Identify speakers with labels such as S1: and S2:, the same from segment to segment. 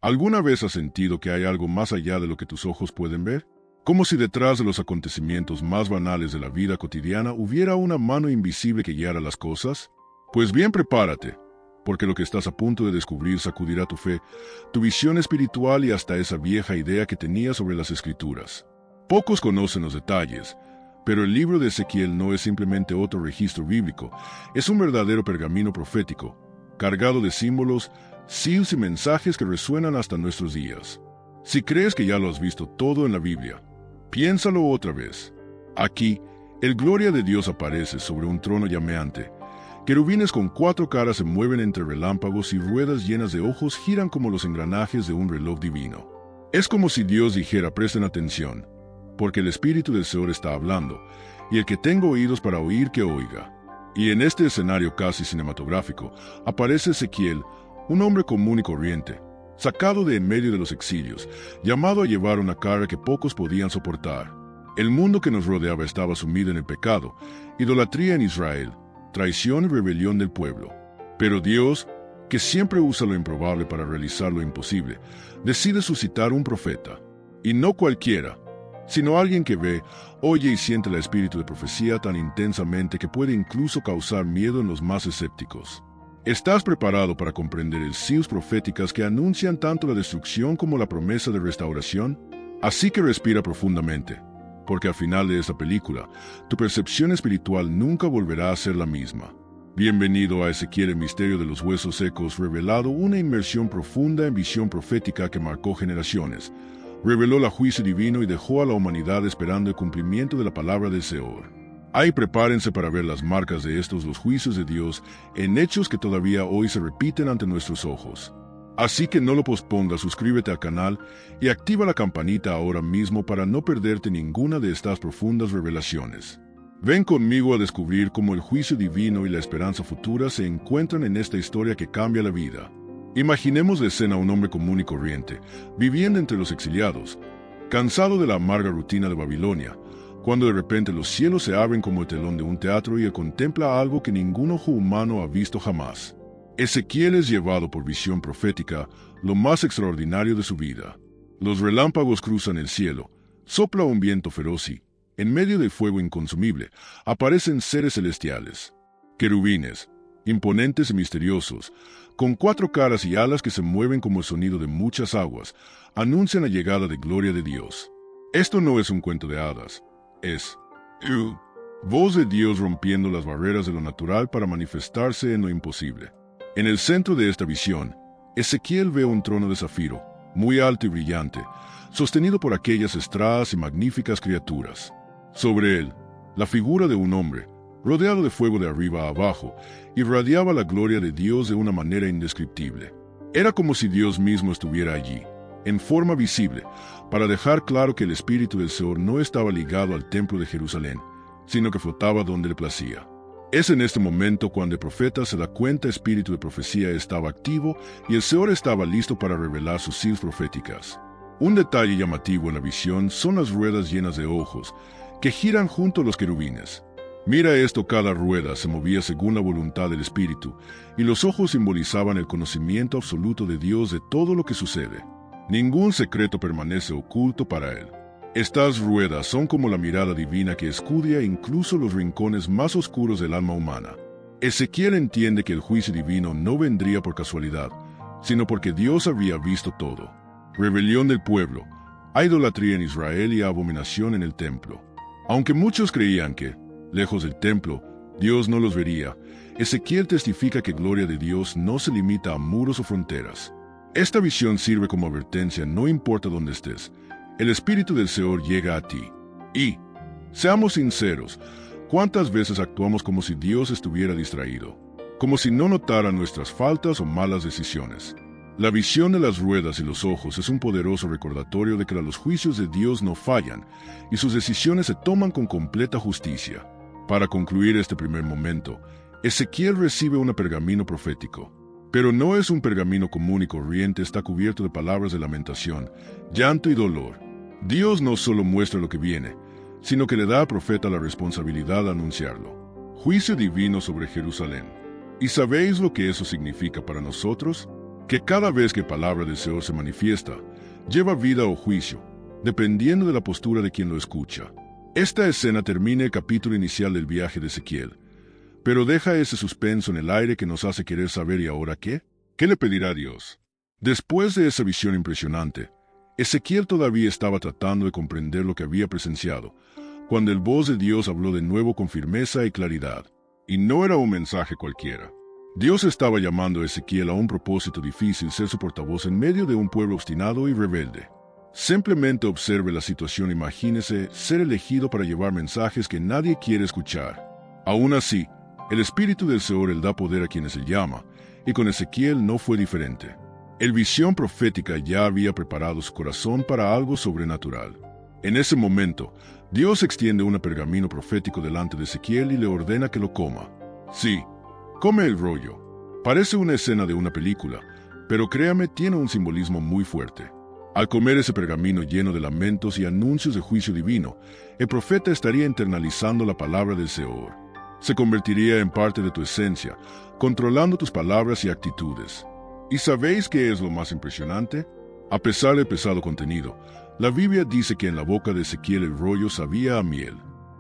S1: ¿Alguna vez has sentido que hay algo más allá de lo que tus ojos pueden ver? Como si detrás de los acontecimientos más banales de la vida cotidiana hubiera una mano invisible que guiara las cosas. Pues bien, prepárate, porque lo que estás a punto de descubrir sacudirá tu fe, tu visión espiritual y hasta esa vieja idea que tenías sobre las Escrituras. Pocos conocen los detalles, pero el libro de Ezequiel no es simplemente otro registro bíblico, es un verdadero pergamino profético, cargado de símbolos, seals y mensajes que resuenan hasta nuestros días. Si crees que ya lo has visto todo en la Biblia, piénsalo otra vez. Aquí, el gloria de Dios aparece sobre un trono llameante. Querubines con 4 caras se mueven entre relámpagos y ruedas llenas de ojos giran como los engranajes de un reloj divino. Es como si Dios dijera: presten atención, porque el Espíritu del Señor está hablando, y el que tenga oídos para oír, que oiga. Y en este escenario casi cinematográfico, aparece Ezequiel, un hombre común y corriente, sacado de en medio de los exilios, llamado a llevar una carga que pocos podían soportar. El mundo que nos rodeaba estaba sumido en el pecado, idolatría en Israel, traición y rebelión del pueblo. Pero Dios, que siempre usa lo improbable para realizar lo imposible, decide suscitar un profeta. Y no cualquiera, sino alguien que ve, oye y siente el espíritu de profecía tan intensamente que puede incluso causar miedo en los más escépticos. ¿Estás preparado para comprender el seals proféticas que anuncian tanto la destrucción como la promesa de restauración? Así que respira profundamente, porque al final de esta película, tu percepción espiritual nunca volverá a ser la misma. Bienvenido a Ezequiel, el misterio de los huesos secos, revelado, una inmersión profunda en visión profética que marcó generaciones. Reveló el juicio divino y dejó a la humanidad esperando el cumplimiento de la palabra del Señor. Ahí prepárense para ver las marcas de estos los juicios de Dios en hechos que todavía hoy se repiten ante nuestros ojos. Así que no lo pospongas, suscríbete al canal y activa la campanita ahora mismo para no perderte ninguna de estas profundas revelaciones. Ven conmigo a descubrir cómo el juicio divino y la esperanza futura se encuentran en esta historia que cambia la vida. Imaginemos de escena a un hombre común y corriente, viviendo entre los exiliados, cansado de la amarga rutina de Babilonia, cuando de repente los cielos se abren como el telón de un teatro y él contempla algo que ningún ojo humano ha visto jamás. Ezequiel es llevado por visión profética lo más extraordinario de su vida. Los relámpagos cruzan el cielo, sopla un viento feroz y, en medio del fuego inconsumible, aparecen seres celestiales. Querubines, imponentes y misteriosos, con 4 caras y alas que se mueven como el sonido de muchas aguas, anuncian la llegada de gloria de Dios. Esto no es un cuento de hadas, es voz de Dios rompiendo las barreras de lo natural para manifestarse en lo imposible. En el centro de esta visión, Ezequiel ve un trono de zafiro, muy alto y brillante, sostenido por aquellas estradas y magníficas criaturas. Sobre él, la figura de un hombre, rodeado de fuego de arriba a abajo, irradiaba la gloria de Dios de una manera indescriptible. Era como si Dios mismo estuviera allí, en forma visible, para dejar claro que el Espíritu del Señor no estaba ligado al templo de Jerusalén, sino que flotaba donde le placía. Es en este momento cuando el profeta se da cuenta el espíritu de profecía estaba activo y el Señor estaba listo para revelar sus seals proféticas. Un detalle llamativo en la visión son las ruedas llenas de ojos, que giran junto a los querubines. Mira esto, cada rueda se movía según la voluntad del Espíritu, y los ojos simbolizaban el conocimiento absoluto de Dios de todo lo que sucede. Ningún secreto permanece oculto para él. Estas ruedas son como la mirada divina que escudria incluso los rincones más oscuros del alma humana. Ezequiel entiende que el juicio divino no vendría por casualidad, sino porque Dios había visto todo. Rebelión del pueblo, idolatría en Israel y abominación en el templo. Aunque muchos creían que, lejos del templo, Dios no los vería, Ezequiel testifica que gloria de Dios no se limita a muros o fronteras. Esta visión sirve como advertencia, no importa dónde estés, el Espíritu del Señor llega a ti. Y, seamos sinceros, ¿cuántas veces actuamos como si Dios estuviera distraído? Como si no notara nuestras faltas o malas decisiones. La visión de las ruedas y los ojos es un poderoso recordatorio de que los juicios de Dios no fallan y sus decisiones se toman con completa justicia. Para concluir este primer momento, Ezequiel recibe un pergamino profético. Pero no es un pergamino común y corriente, está cubierto de palabras de lamentación, llanto y dolor. Dios no solo muestra lo que viene, sino que le da al profeta la responsabilidad de anunciarlo. Juicio divino sobre Jerusalén. ¿Y sabéis lo que eso significa para nosotros? que cada vez que palabra del Señor se manifiesta, lleva vida o juicio, dependiendo de la postura de quien lo escucha. Esta escena termina el capítulo inicial del viaje de Ezequiel, pero deja ese suspenso en el aire que nos hace querer saber ¿y ahora qué? ¿Qué le pedirá a Dios? Después de esa visión impresionante, Ezequiel todavía estaba tratando de comprender lo que había presenciado, cuando el voz de Dios habló de nuevo con firmeza y claridad. Y no era un mensaje cualquiera. Dios estaba llamando a Ezequiel a un propósito difícil, ser su portavoz en medio de un pueblo obstinado y rebelde. Simplemente observe la situación, imagínese ser elegido para llevar mensajes que nadie quiere escuchar. Aún así, el Espíritu del Señor Él da poder a quienes Él llama, y con Ezequiel no fue diferente. El visión profética ya había preparado su corazón para algo sobrenatural. En ese momento, Dios extiende un pergamino profético delante de Ezequiel y le ordena que lo coma. Sí, come el rollo. Parece una escena de una película, pero créame, tiene un simbolismo muy fuerte. Al comer ese pergamino lleno de lamentos y anuncios de juicio divino, el profeta estaría internalizando la palabra del Señor. Se convertiría en parte de tu esencia, controlando tus palabras y actitudes. ¿Y sabéis qué es lo más impresionante? A pesar del pesado contenido, la Biblia dice que en la boca de Ezequiel el rollo sabía a miel.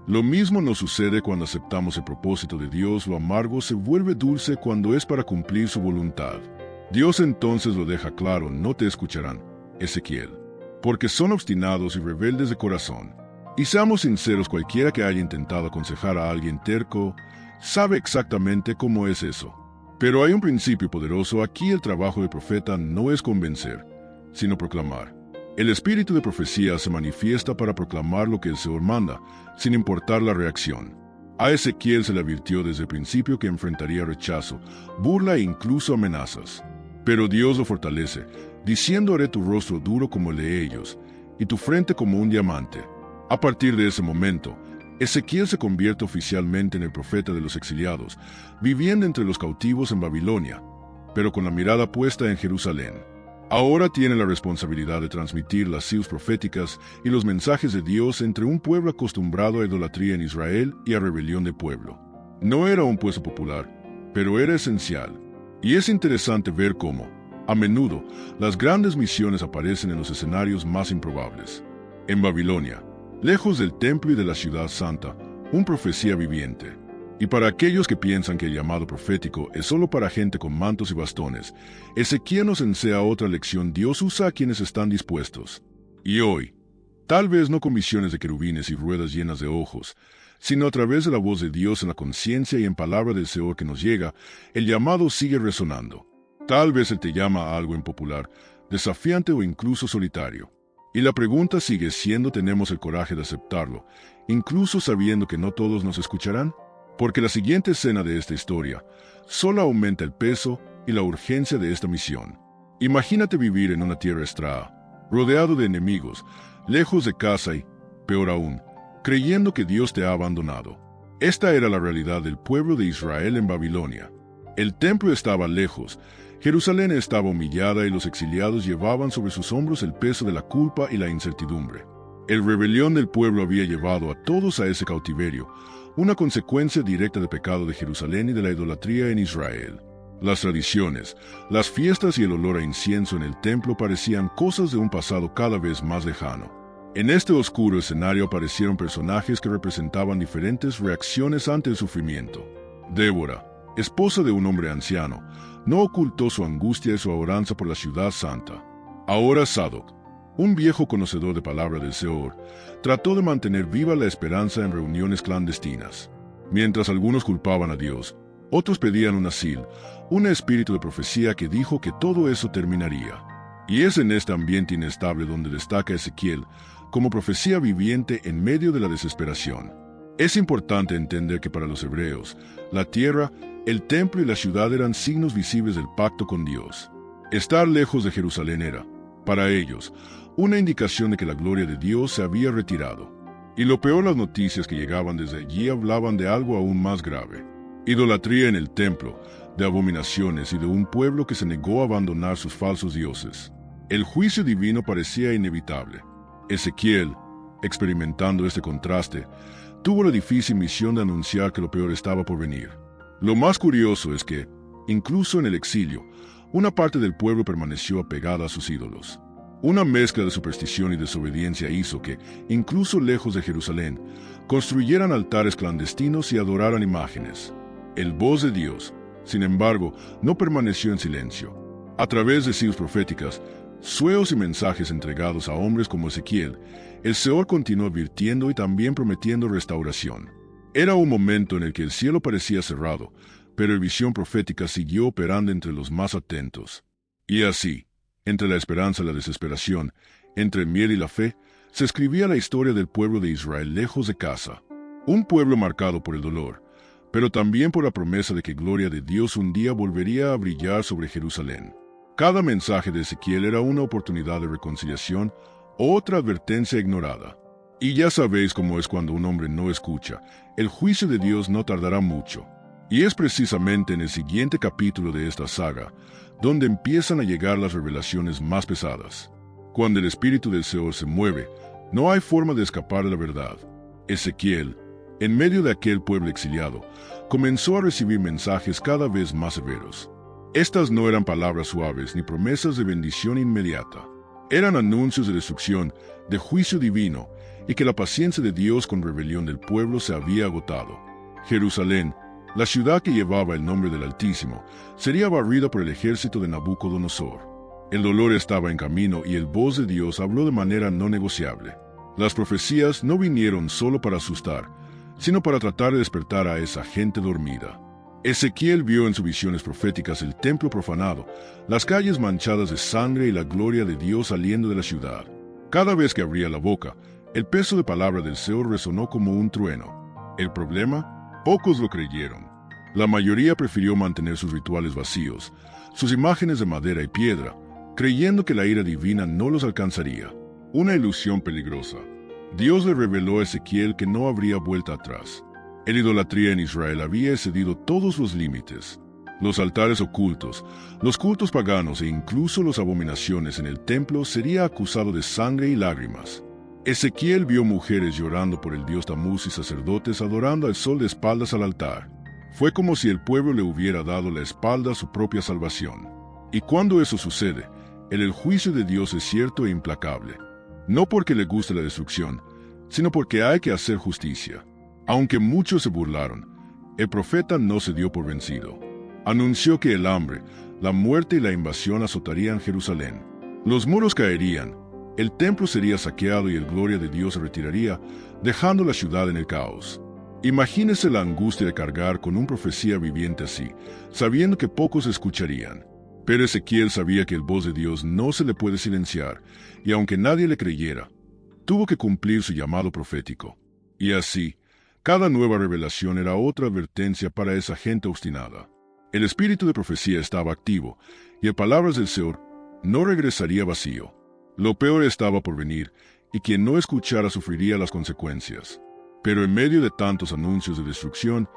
S1: Lo mismo nos sucede cuando aceptamos el propósito de Dios. Lo amargo se vuelve dulce cuando es para cumplir su voluntad. Dios entonces lo deja claro: no te escucharán, Ezequiel, porque son obstinados y rebeldes de corazón. Y seamos sinceros, cualquiera que haya intentado aconsejar a alguien terco sabe exactamente cómo es eso. Pero hay un principio poderoso. Aquí el trabajo del profeta no es convencer, sino proclamar. El espíritu de profecía se manifiesta para proclamar lo que el Señor manda, sin importar la reacción. A Ezequiel se le advirtió desde el principio que enfrentaría rechazo, burla e incluso amenazas. Pero Dios lo fortalece, diciendo: haré tu rostro duro como el de ellos, y tu frente como un diamante. A partir de ese momento, Ezequiel se convierte oficialmente en el profeta de los exiliados, viviendo entre los cautivos en Babilonia, pero con la mirada puesta en Jerusalén. Ahora tiene la responsabilidad de transmitir las señales proféticas y los mensajes de Dios entre un pueblo acostumbrado a idolatría en Israel y a rebelión de pueblo. No era un puesto popular, pero era esencial. Y es interesante ver cómo, a menudo, las grandes misiones aparecen en los escenarios más improbables. En Babilonia, lejos del templo y de la ciudad santa, una profecía viviente. Y para aquellos que piensan que el llamado profético es solo para gente con mantos y bastones, Ezequiel nos enseña otra lección: Dios usa a quienes están dispuestos. Y hoy, tal vez no con visiones de querubines y ruedas llenas de ojos, sino a través de la voz de Dios en la conciencia y en palabra del Señor que nos llega, el llamado sigue resonando. Tal vez Él te llama a algo impopular, desafiante o incluso solitario. Y la pregunta sigue siendo: ¿tenemos el coraje de aceptarlo, incluso sabiendo que no todos nos escucharán? Porque la siguiente escena de esta historia solo aumenta el peso y la urgencia de esta misión. Imagínate vivir en una tierra extraña, rodeado de enemigos, lejos de casa y, peor aún, creyendo que Dios te ha abandonado. Esta era la realidad del pueblo de Israel en Babilonia. El templo estaba lejos, Jerusalén estaba humillada y los exiliados llevaban sobre sus hombros el peso de la culpa y la incertidumbre. El rebelión del pueblo había llevado a todos a ese cautiverio, una consecuencia directa del pecado de Jerusalén y de la idolatría en Israel. Las tradiciones, las fiestas y el olor a incienso en el templo parecían cosas de un pasado cada vez más lejano. En este oscuro escenario aparecieron personajes que representaban diferentes reacciones ante el sufrimiento. Débora, esposa de un hombre anciano, no ocultó su angustia y su añoranza por la ciudad santa. Ahora Sadoc, un viejo conocedor de palabra del Señor, trató de mantener viva la esperanza en reuniones clandestinas. Mientras algunos culpaban a Dios, otros pedían un asilo, un espíritu de profecía que dijo que todo eso terminaría. Y es en este ambiente inestable donde destaca Ezequiel como profecía viviente en medio de la desesperación. Es importante entender que para los hebreos, la tierra, el templo y la ciudad eran signos visibles del pacto con Dios. Estar lejos de Jerusalén era, para ellos, una indicación de que la gloria de Dios se había retirado. Y lo peor, las noticias que llegaban desde allí hablaban de algo aún más grave: idolatría en el templo, de abominaciones y de un pueblo que se negó a abandonar sus falsos dioses. El juicio divino parecía inevitable. Ezequiel, experimentando este contraste, tuvo la difícil misión de anunciar que lo peor estaba por venir. Lo más curioso es que, incluso en el exilio, una parte del pueblo permaneció apegada a sus ídolos. Una mezcla de superstición y desobediencia hizo que, incluso lejos de Jerusalén, construyeran altares clandestinos y adoraran imágenes. El voz de Dios, sin embargo, no permaneció en silencio. A través de siglos proféticas, sueños y mensajes entregados a hombres como Ezequiel, el Señor continuó advirtiendo y también prometiendo restauración. Era un momento en el que el cielo parecía cerrado, pero la visión profética siguió operando entre los más atentos. Y así, entre la esperanza y la desesperación, entre el miedo y la fe, se escribía la historia del pueblo de Israel lejos de casa. Un pueblo marcado por el dolor, pero también por la promesa de que gloria de Dios un día volvería a brillar sobre Jerusalén. Cada mensaje de Ezequiel era una oportunidad de reconciliación o otra advertencia ignorada. Y ya sabéis cómo es cuando un hombre no escucha. El juicio de Dios no tardará mucho. Y es precisamente en el siguiente capítulo de esta saga donde empiezan a llegar las revelaciones más pesadas. Cuando el Espíritu del Señor se mueve, no hay forma de escapar de la verdad. Ezequiel, en medio de aquel pueblo exiliado, comenzó a recibir mensajes cada vez más severos. Estas no eran palabras suaves ni promesas de bendición inmediata. Eran anuncios de destrucción, de juicio divino, y que la paciencia de Dios con rebelión del pueblo se había agotado. Jerusalén, la ciudad que llevaba el nombre del Altísimo, sería barrida por el ejército de Nabucodonosor. El dolor estaba en camino y el voz de Dios habló de manera no negociable. Las profecías no vinieron solo para asustar, sino para tratar de despertar a esa gente dormida. Ezequiel vio en sus visiones proféticas el templo profanado, las calles manchadas de sangre y la gloria de Dios saliendo de la ciudad. Cada vez que abría la boca, el peso de palabra del Señor resonó como un trueno. El problema, pocos lo creyeron. La mayoría prefirió mantener sus rituales vacíos, sus imágenes de madera y piedra, creyendo que la ira divina no los alcanzaría. Una ilusión peligrosa. Dios le reveló a Ezequiel que no habría vuelta atrás. La idolatría en Israel había excedido todos los límites. Los altares ocultos, los cultos paganos e incluso las abominaciones en el templo sería acusado de sangre y lágrimas. Ezequiel vio mujeres llorando por el dios Tamuz y sacerdotes adorando al sol de espaldas al altar. Fue como si el pueblo le hubiera dado la espalda a su propia salvación. Y cuando eso sucede, el juicio de Dios es cierto e implacable. No porque le guste la destrucción, sino porque hay que hacer justicia. Aunque muchos se burlaron, el profeta no se dio por vencido. Anunció que el hambre, la muerte y la invasión azotarían Jerusalén. Los muros caerían, el templo sería saqueado y el gloria de Dios se retiraría, dejando la ciudad en el caos. Imagínese la angustia de cargar con una profecía viviente así, sabiendo que pocos escucharían. Pero Ezequiel sabía que el voz de Dios no se le puede silenciar, y aunque nadie le creyera, tuvo que cumplir su llamado profético. Y así, cada nueva revelación era otra advertencia para esa gente obstinada. El espíritu de profecía estaba activo, y en palabras del Señor, no regresaría vacío. Lo peor estaba por venir, y quien no escuchara sufriría las consecuencias. Pero en medio de tantos anuncios de destrucción,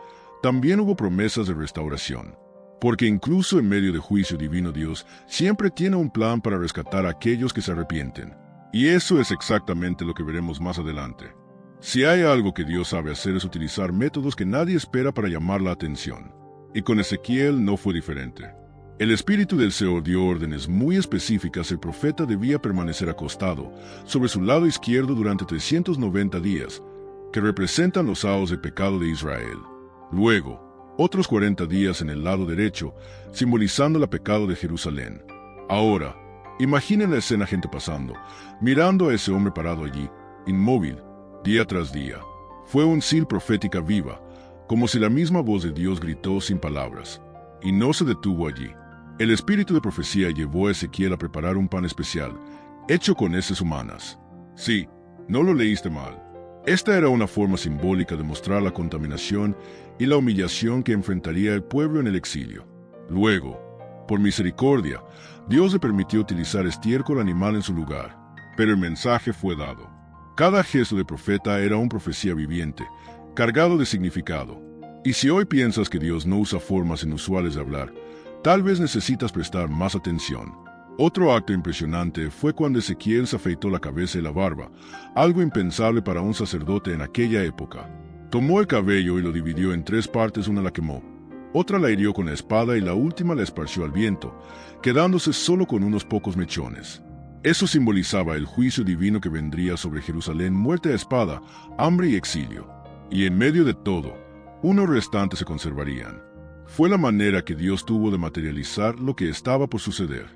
S1: también hubo promesas de restauración. Porque incluso en medio de juicio divino Dios siempre tiene un plan para rescatar a aquellos que se arrepienten. Y eso es exactamente lo que veremos más adelante. Si hay algo que Dios sabe hacer es utilizar métodos que nadie espera para llamar la atención. Y con Ezequiel no fue diferente. El Espíritu del Señor dio órdenes muy específicas. El profeta debía permanecer acostado sobre su lado izquierdo durante 390 días, que representan los años de pecado de Israel. Luego, otros 40 días en el lado derecho, simbolizando el pecado de Jerusalén. Ahora, imaginen la escena, gente pasando, mirando a ese hombre parado allí, inmóvil, día tras día. Fue un sil profética viva, como si la misma voz de Dios gritó sin palabras, y no se detuvo allí. El espíritu de profecía llevó a Ezequiel a preparar un pan especial, hecho con heces humanas. Sí, no lo leíste mal. Esta era una forma simbólica de mostrar la contaminación y la humillación que enfrentaría el pueblo en el exilio. Luego, por misericordia, Dios le permitió utilizar estiércol animal en su lugar, pero el mensaje fue dado. Cada gesto de profeta era una profecía viviente, cargado de significado. Y si hoy piensas que Dios no usa formas inusuales de hablar, tal vez necesitas prestar más atención. Otro acto impresionante fue cuando Ezequiel se afeitó la cabeza y la barba, algo impensable para un sacerdote en aquella época. Tomó el cabello y lo dividió en 3 partes, una la quemó, otra la hirió con la espada y la última la esparció al viento, quedándose solo con unos pocos mechones. Eso simbolizaba el juicio divino que vendría sobre Jerusalén, muerte a espada, hambre y exilio. Y en medio de todo, unos restantes se conservarían. Fue la manera que Dios tuvo de materializar lo que estaba por suceder.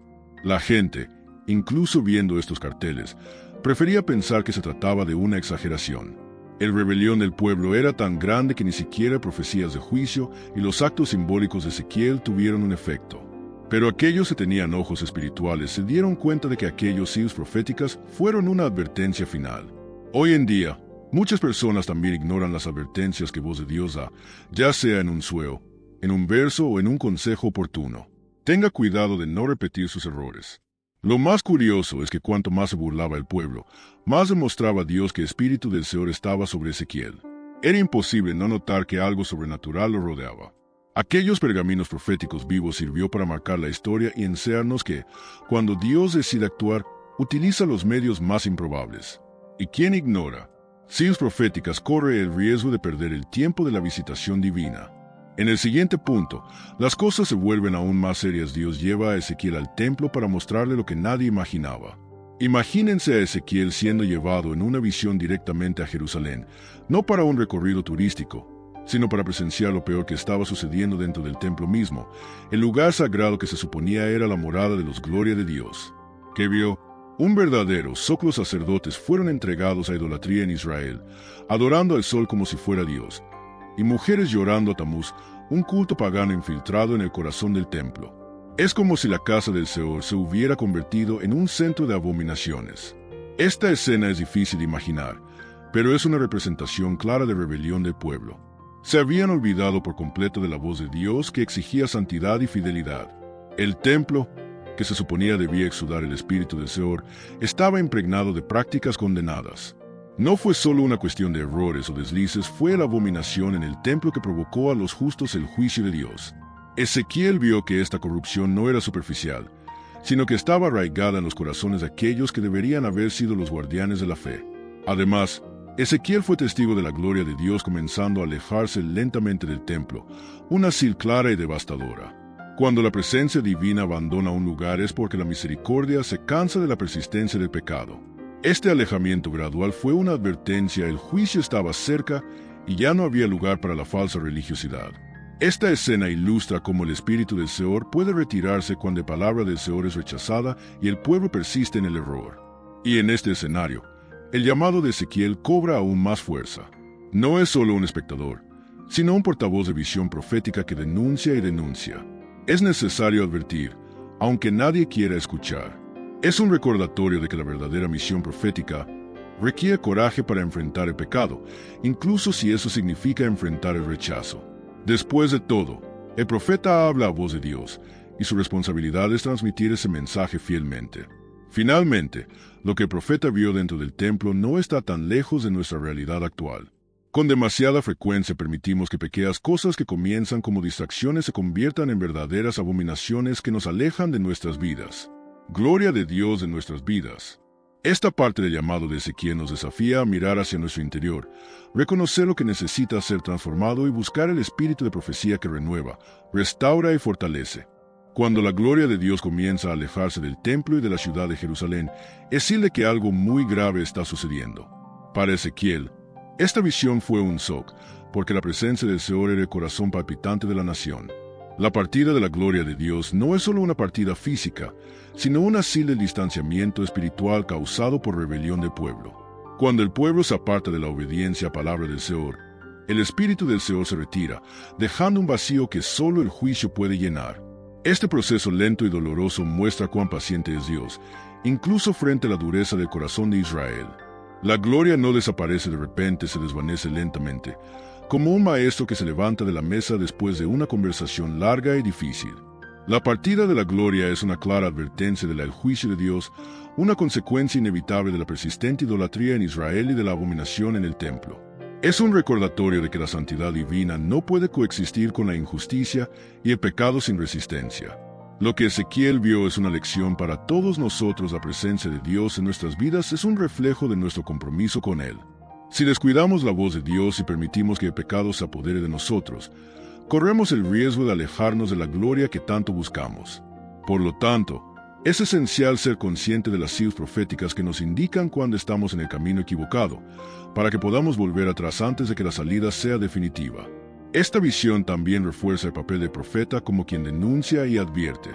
S1: La gente, incluso viendo estos carteles, prefería pensar que se trataba de una exageración. El rebelión del pueblo era tan grande que ni siquiera profecías de juicio y los actos simbólicos de Ezequiel tuvieron un efecto. Pero aquellos que tenían ojos espirituales se dieron cuenta de que aquellos signos proféticas fueron una advertencia final. Hoy en día, muchas personas también ignoran las advertencias que voz de Dios da, ya sea en un sueño, en un verso o en un consejo oportuno. Tenga cuidado de no repetir sus errores. Lo más curioso es que cuanto más se burlaba el pueblo, más demostraba Dios que el Espíritu del Señor estaba sobre Ezequiel. Era imposible no notar que algo sobrenatural lo rodeaba. Aquellos pergaminos proféticos vivos sirvió para marcar la historia y enseñarnos que, cuando Dios decide actuar, utiliza los medios más improbables. ¿Y quién ignora? Signos proféticas corre el riesgo de perder el tiempo de la visitación divina. En el siguiente punto, las cosas se vuelven aún más serias. Dios lleva a Ezequiel al templo para mostrarle lo que nadie imaginaba. Imagínense a Ezequiel siendo llevado en una visión directamente a Jerusalén, no para un recorrido turístico, sino para presenciar lo peor que estaba sucediendo dentro del templo mismo, el lugar sagrado que se suponía era la morada de los gloria de Dios. ¿Qué vio? Un verdadero zoclo. Sacerdotes fueron entregados a idolatría en Israel, adorando al sol como si fuera Dios, y mujeres llorando a Tamuz, un culto pagano infiltrado en el corazón del templo. Es como si la casa del Señor se hubiera convertido en un centro de abominaciones. Esta escena es difícil de imaginar, pero es una representación clara de rebelión del pueblo. Se habían olvidado por completo de la voz de Dios que exigía santidad y fidelidad. El templo, que se suponía debía exudar el Espíritu del Señor, estaba impregnado de prácticas condenadas. No fue solo una cuestión de errores o deslices, fue la abominación en el templo que provocó a los justos el juicio de Dios. Ezequiel vio que esta corrupción no era superficial, sino que estaba arraigada en los corazones de aquellos que deberían haber sido los guardianes de la fe. Además, Ezequiel fue testigo de la gloria de Dios comenzando a alejarse lentamente del templo, una sil clara y devastadora. Cuando la presencia divina abandona un lugar es porque la misericordia se cansa de la persistencia del pecado. Este alejamiento gradual fue una advertencia, el juicio estaba cerca y ya no había lugar para la falsa religiosidad. Esta escena ilustra cómo el Espíritu del Señor puede retirarse cuando la palabra del Señor es rechazada y el pueblo persiste en el error. Y en este escenario, el llamado de Ezequiel cobra aún más fuerza. No es solo un espectador, sino un portavoz de visión profética que denuncia y denuncia. Es necesario advertir, aunque nadie quiera escuchar. Es un recordatorio de que la verdadera misión profética requiere coraje para enfrentar el pecado, incluso si eso significa enfrentar el rechazo. Después de todo, el profeta habla a voz de Dios, y su responsabilidad es transmitir ese mensaje fielmente. Finalmente, lo que el profeta vio dentro del templo no está tan lejos de nuestra realidad actual. Con demasiada frecuencia permitimos que pequeñas cosas que comienzan como distracciones se conviertan en verdaderas abominaciones que nos alejan de nuestras vidas. Gloria de Dios en nuestras vidas. Esta parte del llamado de Ezequiel nos desafía a mirar hacia nuestro interior, reconocer lo que necesita ser transformado y buscar el espíritu de profecía que renueva, restaura y fortalece. Cuando la gloria de Dios comienza a alejarse del templo y de la ciudad de Jerusalén, es decir que algo muy grave está sucediendo. Para Ezequiel, esta visión fue un shock, porque la presencia del Señor era el corazón palpitante de la nación. La partida de la gloria de Dios no es solo una partida física, sino un asilo de distanciamiento espiritual causado por rebelión del pueblo. Cuando el pueblo se aparta de la obediencia a la palabra del Señor, el Espíritu del Señor se retira, dejando un vacío que solo el juicio puede llenar. Este proceso lento y doloroso muestra cuán paciente es Dios, incluso frente a la dureza del corazón de Israel. La gloria no desaparece de repente, se desvanece lentamente, como un maestro que se levanta de la mesa después de una conversación larga y difícil. La partida de la gloria es una clara advertencia del juicio de Dios, una consecuencia inevitable de la persistente idolatría en Israel y de la abominación en el templo. Es un recordatorio de que la santidad divina no puede coexistir con la injusticia y el pecado sin resistencia. Lo que Ezequiel vio es una lección para todos nosotros. La presencia de Dios en nuestras vidas es un reflejo de nuestro compromiso con Él. Si descuidamos la voz de Dios y permitimos que el pecado se apodere de nosotros, corremos el riesgo de alejarnos de la gloria que tanto buscamos. Por lo tanto, es esencial ser consciente de las señales proféticas que nos indican cuando estamos en el camino equivocado, para que podamos volver atrás antes de que la salida sea definitiva. Esta visión también refuerza el papel del profeta como quien denuncia y advierte.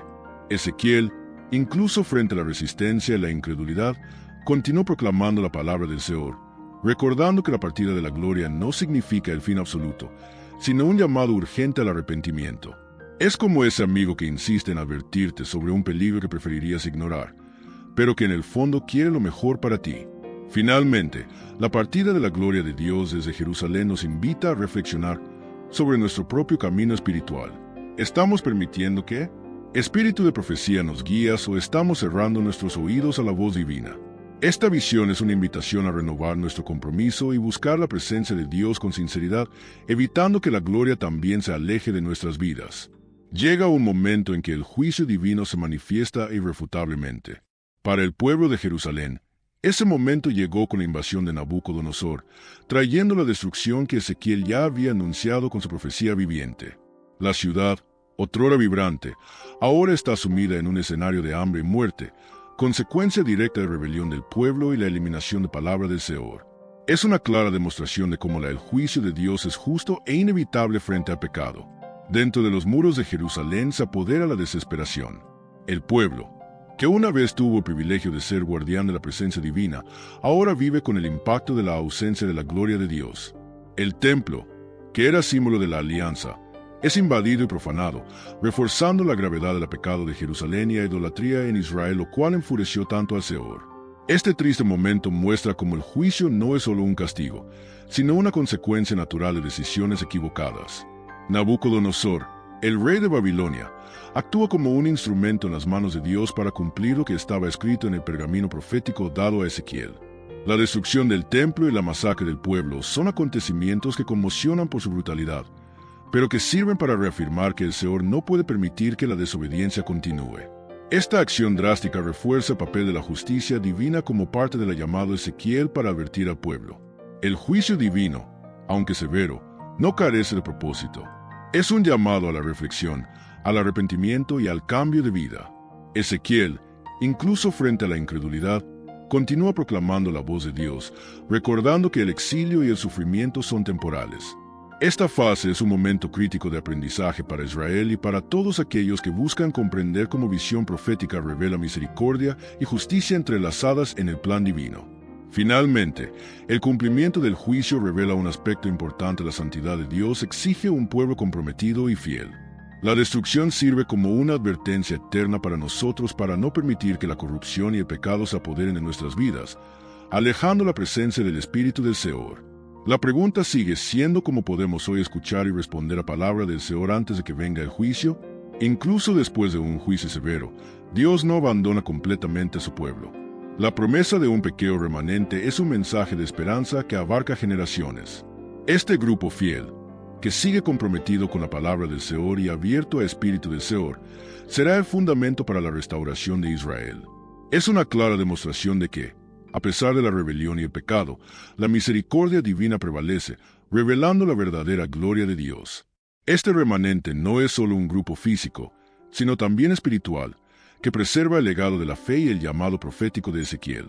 S1: Ezequiel, incluso frente a la resistencia y la incredulidad, continuó proclamando la palabra del Señor, recordando que la partida de la gloria no significa el fin absoluto, sino un llamado urgente al arrepentimiento. Es como ese amigo que insiste en advertirte sobre un peligro que preferirías ignorar, pero que en el fondo quiere lo mejor para ti. Finalmente, la partida de la gloria de Dios desde Jerusalén nos invita a reflexionar sobre nuestro propio camino espiritual. ¿Estamos permitiendo que espíritu de profecía nos guíe o estamos cerrando nuestros oídos a la voz divina? Esta visión es una invitación a renovar nuestro compromiso y buscar la presencia de Dios con sinceridad, evitando que la gloria también se aleje de nuestras vidas. Llega un momento en que el juicio divino se manifiesta irrefutablemente. Para el pueblo de Jerusalén, ese momento llegó con la invasión de Nabucodonosor, trayendo la destrucción que Ezequiel ya había anunciado con su profecía viviente. La ciudad, otrora vibrante, ahora está sumida en un escenario de hambre y muerte, consecuencia directa de la rebelión del pueblo y la eliminación de palabra del Señor. Es una clara demostración de cómo el juicio de Dios es justo e inevitable frente al pecado. Dentro de los muros de Jerusalén se apodera la desesperación. El pueblo, que una vez tuvo el privilegio de ser guardián de la presencia divina, ahora vive con el impacto de la ausencia de la gloria de Dios. El templo, que era símbolo de la alianza, es invadido y profanado, reforzando la gravedad del pecado de Jerusalén y la idolatría en Israel, lo cual enfureció tanto al Señor. Este triste momento muestra cómo el juicio no es solo un castigo, sino una consecuencia natural de decisiones equivocadas. Nabucodonosor, el rey de Babilonia, actúa como un instrumento en las manos de Dios para cumplir lo que estaba escrito en el pergamino profético dado a Ezequiel. La destrucción del templo y la masacre del pueblo son acontecimientos que conmocionan por su brutalidad, pero que sirven para reafirmar que el Señor no puede permitir que la desobediencia continúe. Esta acción drástica refuerza el papel de la justicia divina como parte de la llamada de Ezequiel para advertir al pueblo. El juicio divino, aunque severo, no carece de propósito. Es un llamado a la reflexión, al arrepentimiento y al cambio de vida. Ezequiel, incluso frente a la incredulidad, continúa proclamando la voz de Dios, recordando que el exilio y el sufrimiento son temporales. Esta fase es un momento crítico de aprendizaje para Israel y para todos aquellos que buscan comprender cómo visión profética revela misericordia y justicia entrelazadas en el plan divino. Finalmente, el cumplimiento del juicio revela un aspecto importante: la santidad de Dios exige un pueblo comprometido y fiel. La destrucción sirve como una advertencia eterna para nosotros para no permitir que la corrupción y el pecado se apoderen de nuestras vidas, alejando la presencia del Espíritu del Señor. La pregunta sigue siendo cómo podemos hoy escuchar y responder a palabra del Señor antes de que venga el juicio. Incluso después de un juicio severo, Dios no abandona completamente a su pueblo. La promesa de un pequeño remanente es un mensaje de esperanza que abarca generaciones. Este grupo fiel, que sigue comprometido con la palabra del Señor y abierto al Espíritu del Señor, será el fundamento para la restauración de Israel. Es una clara demostración de que, a pesar de la rebelión y el pecado, la misericordia divina prevalece, revelando la verdadera gloria de Dios. Este remanente no es solo un grupo físico, sino también espiritual, que preserva el legado de la fe y el llamado profético de Ezequiel.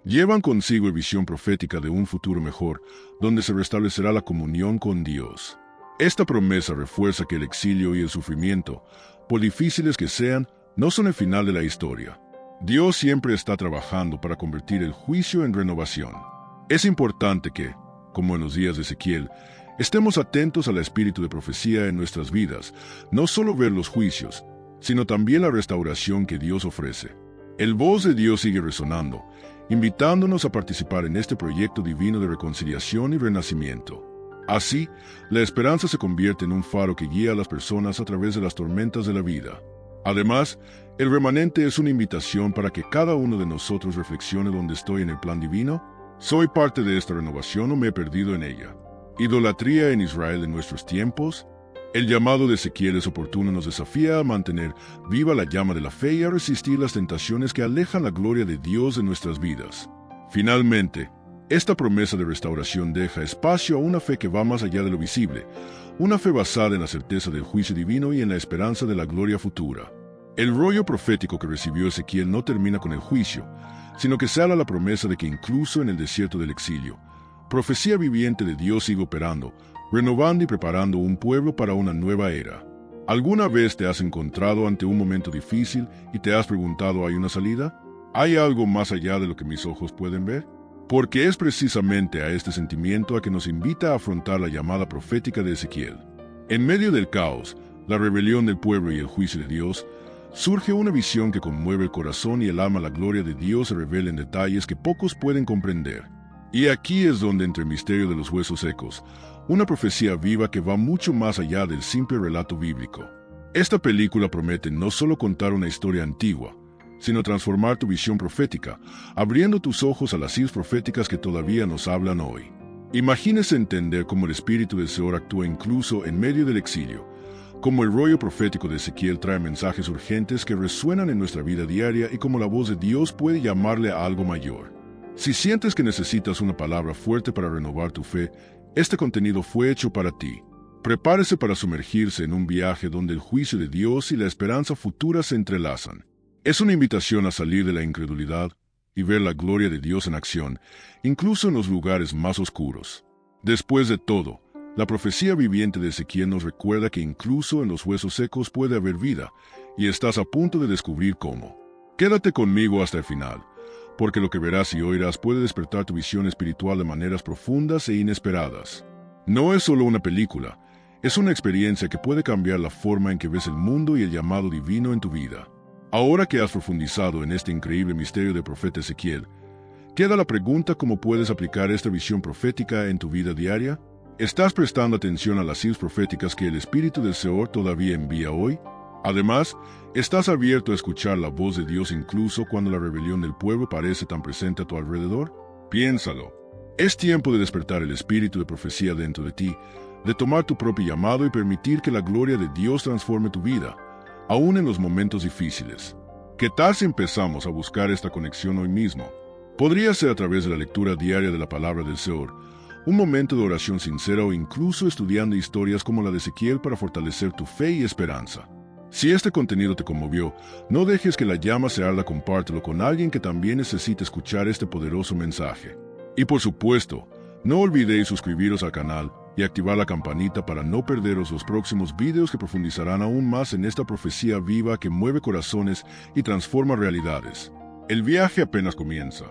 S1: Llevan consigo la visión profética de un futuro mejor, donde se restablecerá la comunión con Dios. Esta promesa refuerza que el exilio y el sufrimiento, por difíciles que sean, no son el final de la historia. Dios siempre está trabajando para convertir el juicio en renovación. Es importante que, como en los días de Ezequiel, estemos atentos al espíritu de profecía en nuestras vidas, no solo ver los juicios, sino también la restauración que Dios ofrece. El voz de Dios sigue resonando, invitándonos a participar en este proyecto divino de reconciliación y renacimiento. Así, la esperanza se convierte en un faro que guía a las personas a través de las tormentas de la vida. Además, el remanente es una invitación para que cada uno de nosotros reflexione dónde estoy en el plan divino. ¿Soy parte de esta renovación o me he perdido en ella? ¿Idolatría en Israel en nuestros tiempos? El llamado de Ezequiel es oportuno, nos desafía a mantener viva la llama de la fe y a resistir las tentaciones que alejan la gloria de Dios de nuestras vidas. Finalmente, esta promesa de restauración deja espacio a una fe que va más allá de lo visible, una fe basada en la certeza del juicio divino y en la esperanza de la gloria futura. El rollo profético que recibió Ezequiel no termina con el juicio, sino que sale la promesa de que incluso en el desierto del exilio, profecía viviente de Dios sigue operando, renovando y preparando un pueblo para una nueva era. ¿Alguna vez te has encontrado ante un momento difícil y te has preguntado ¿hay una salida? ¿Hay algo más allá de lo que mis ojos pueden ver? Porque es precisamente a este sentimiento a que nos invita a afrontar la llamada profética de Ezequiel. En medio del caos, la rebelión del pueblo y el juicio de Dios, surge una visión que conmueve el corazón y el alma. La gloria de Dios se revela en detalles que pocos pueden comprender. Y aquí es donde entre el misterio de los huesos secos, una profecía viva que va mucho más allá del simple relato bíblico. Esta película promete no solo contar una historia antigua, sino transformar tu visión profética, abriendo tus ojos a las siglas proféticas que todavía nos hablan hoy. Imagínese entender cómo el Espíritu del Señor actúa incluso en medio del exilio, cómo el rollo profético de Ezequiel trae mensajes urgentes que resuenan en nuestra vida diaria y cómo la voz de Dios puede llamarle a algo mayor. Si sientes que necesitas una palabra fuerte para renovar tu fe, este contenido fue hecho para ti. Prepárese para sumergirse en un viaje donde el juicio de Dios y la esperanza futura se entrelazan. Es una invitación a salir de la incredulidad y ver la gloria de Dios en acción, incluso en los lugares más oscuros. Después de todo, la profecía viviente de Ezequiel nos recuerda que incluso en los huesos secos puede haber vida, y estás a punto de descubrir cómo. Quédate conmigo hasta el final, porque lo que verás y oirás puede despertar tu visión espiritual de maneras profundas e inesperadas. No es solo una película, es una experiencia que puede cambiar la forma en que ves el mundo y el llamado divino en tu vida. Ahora que has profundizado en este increíble misterio del profeta Ezequiel, queda la pregunta: ¿cómo puedes aplicar esta visión profética en tu vida diaria? ¿Estás prestando atención a las siglas proféticas que el Espíritu del Señor todavía envía hoy? Además, ¿estás abierto a escuchar la voz de Dios incluso cuando la rebelión del pueblo parece tan presente a tu alrededor? Piénsalo. Es tiempo de despertar el espíritu de profecía dentro de ti, de tomar tu propio llamado y permitir que la gloria de Dios transforme tu vida, aún en los momentos difíciles. ¿Qué tal si empezamos a buscar esta conexión hoy mismo? Podría ser a través de la lectura diaria de la palabra del Señor, un momento de oración sincera o incluso estudiando historias como la de Ezequiel para fortalecer tu fe y esperanza. Si este contenido te conmovió, no dejes que la llama se arda, compártelo con alguien que también necesite escuchar este poderoso mensaje. Y por supuesto, no olvidéis suscribiros al canal y activar la campanita para no perderos los próximos videos que profundizarán aún más en esta profecía viva que mueve corazones y transforma realidades. El viaje apenas comienza.